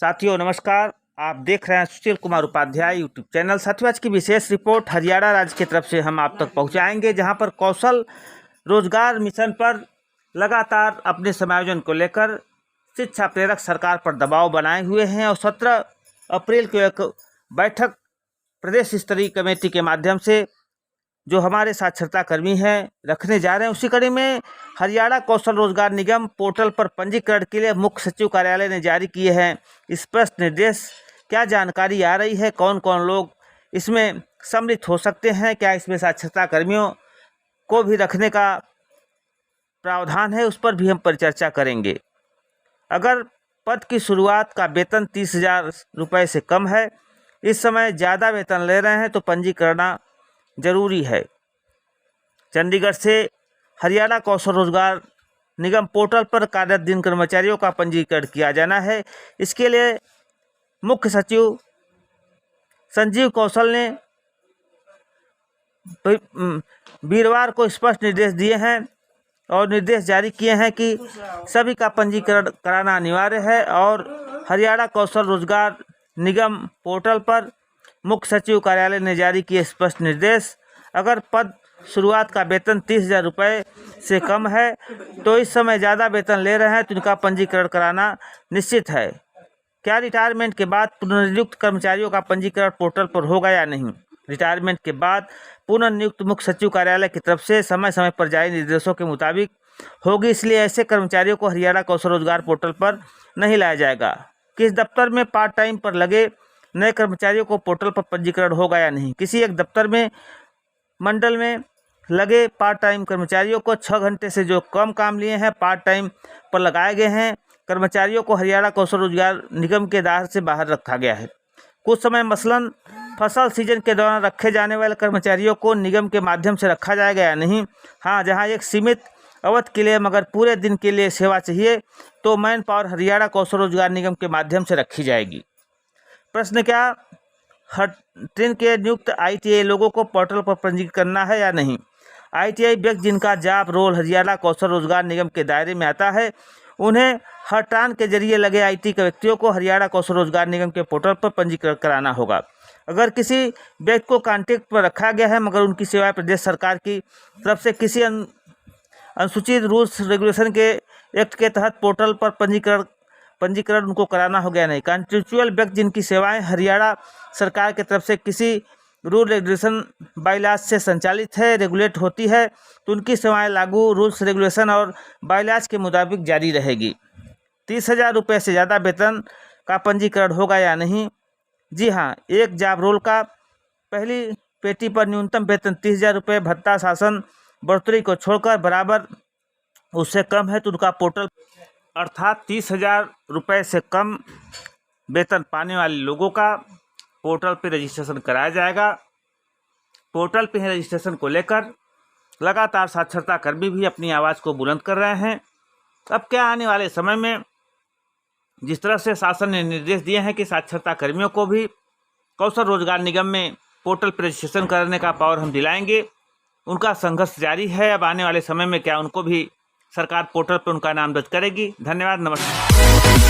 साथियों नमस्कार, आप देख रहे हैं सुशील कुमार उपाध्याय यूट्यूब चैनल। साथियों आज की विशेष रिपोर्ट हरियाणा राज्य की तरफ से हम आप तक पहुंचाएंगे, जहां पर कौशल रोजगार मिशन पर लगातार अपने समायोजन को लेकर शिक्षा प्रेरक सरकार पर दबाव बनाए हुए हैं और 17 अप्रैल को एक बैठक प्रदेश स्तरीय कमेटी के माध्यम से जो हमारे साक्षरता कर्मी हैं रखने जा रहे हैं। उसी कड़ी में हरियाणा कौशल रोजगार निगम पोर्टल पर पंजीकरण के लिए मुख्य सचिव कार्यालय ने जारी किए हैं स्पष्ट निर्देश। क्या जानकारी आ रही है, कौन कौन लोग इसमें सम्मिलित हो सकते हैं, क्या इसमें साक्षरता कर्मियों को भी रखने का प्रावधान है, उस पर भी हम परिचर्चा करेंगे। अगर पद की शुरुआत का वेतन 30,000 रुपये से कम है, इस समय ज़्यादा वेतन ले रहे हैं तो पंजीकरण जरूरी है। चंडीगढ़ से हरियाणा कौशल रोजगार निगम पोर्टल पर कार्यरत दिन कर्मचारियों का पंजीकरण किया जाना है। इसके लिए मुख्य सचिव संजीव कौशल ने वीरवार को स्पष्ट निर्देश दिए हैं और निर्देश जारी किए हैं कि सभी का पंजीकरण कराना अनिवार्य है। और हरियाणा कौशल रोजगार निगम पोर्टल पर मुख्य सचिव कार्यालय ने जारी किए स्पष्ट निर्देश। अगर पद शुरुआत का वेतन 30,000 रुपये से कम है तो इस समय ज़्यादा वेतन ले रहे हैं तो इनका पंजीकरण कराना निश्चित है। क्या रिटायरमेंट के बाद पुनर्नियुक्त कर्मचारियों का पंजीकरण पोर्टल पर होगा या नहीं? रिटायरमेंट के बाद पुनर्नियुक्त मुख्य सचिव कार्यालय की तरफ से समय समय पर जारी निर्देशों के मुताबिक होगी, इसलिए ऐसे कर्मचारियों को हरियाणा कौशल रोजगार पोर्टल पर नहीं लाया जाएगा। किस दफ्तर में पार्ट टाइम पर लगे नए कर्मचारियों को पोर्टल पर पंजीकरण होगा या नहीं? किसी एक दफ्तर में मंडल में लगे पार्ट टाइम कर्मचारियों को 6 घंटे से जो कम काम लिए हैं पार्ट टाइम पर लगाए गए हैं कर्मचारियों को हरियाणा कौशल रोजगार निगम के दायरे से बाहर रखा गया है। कुछ समय मसलन फसल सीजन के दौरान रखे जाने वाले कर्मचारियों को निगम के माध्यम से रखा जाएगा या नहीं? हाँ, जहाँ एक सीमित अवधि के लिए मगर पूरे दिन के लिए सेवा चाहिए तो मैन पावर हरियाणा कौशल रोजगार निगम के माध्यम से रखी जाएगी। प्रश्न, क्या हर ट्रेन के नियुक्त ITI लोगों को पोर्टल पर पंजीकृत करना है या नहीं? ITI व्यक्ति जिनका जॉब रोल हरियाणा कौशल रोजगार निगम के दायरे में आता है उन्हें हड़ताल के जरिए लगे IT के व्यक्तियों को हरियाणा कौशल रोजगार निगम के पोर्टल पर पंजीकरण कराना होगा। अगर किसी व्यक्ति को कॉन्ट्रैक्ट पर रखा गया है मगर उनकी सेवाएं प्रदेश सरकार की तरफ से किसी अनुसूचित रूल्स रेगुलेशन के एक्ट के तहत पोर्टल पर पंजीकरण उनको कराना हो गया नहीं। कॉन्ट्रेक्चुअल व्यक्ति जिनकी सेवाएं हरियाणा सरकार की तरफ से किसी रूल रेगुलेशन बाईलाज से संचालित है रेगुलेट होती है तो उनकी सेवाएं लागू रूल्स रेगुलेशन और बाईलाज के मुताबिक जारी रहेगी। 30,000 रुपये से ज़्यादा वेतन का पंजीकरण होगा या नहीं? जी हाँ, एक जॉब रोल का पहली पेटी पर न्यूनतम वेतन 30,000 रुपये भत्ता शासन बढ़ोतरी को छोड़कर बराबर उससे कम है तो उनका पोर्टल अर्थात 30,000 रुपये से कम वेतन पाने वाले लोगों का पोर्टल पर रजिस्ट्रेशन कराया जाएगा। पोर्टल पे रजिस्ट्रेशन को लेकर लगातार साक्षरता कर्मी भी अपनी आवाज़ को बुलंद कर रहे हैं। अब क्या आने वाले समय में जिस तरह से शासन ने निर्देश दिए हैं कि साक्षरता कर्मियों को भी कौशल रोजगार निगम में पोर्टल पर रजिस्ट्रेशन करने का पावर हम दिलाएंगे, उनका संघर्ष जारी है। अब आने वाले समय में क्या उनको भी सरकार पोर्टल पर उनका नाम दर्ज करेगी? धन्यवाद, नमस्कार।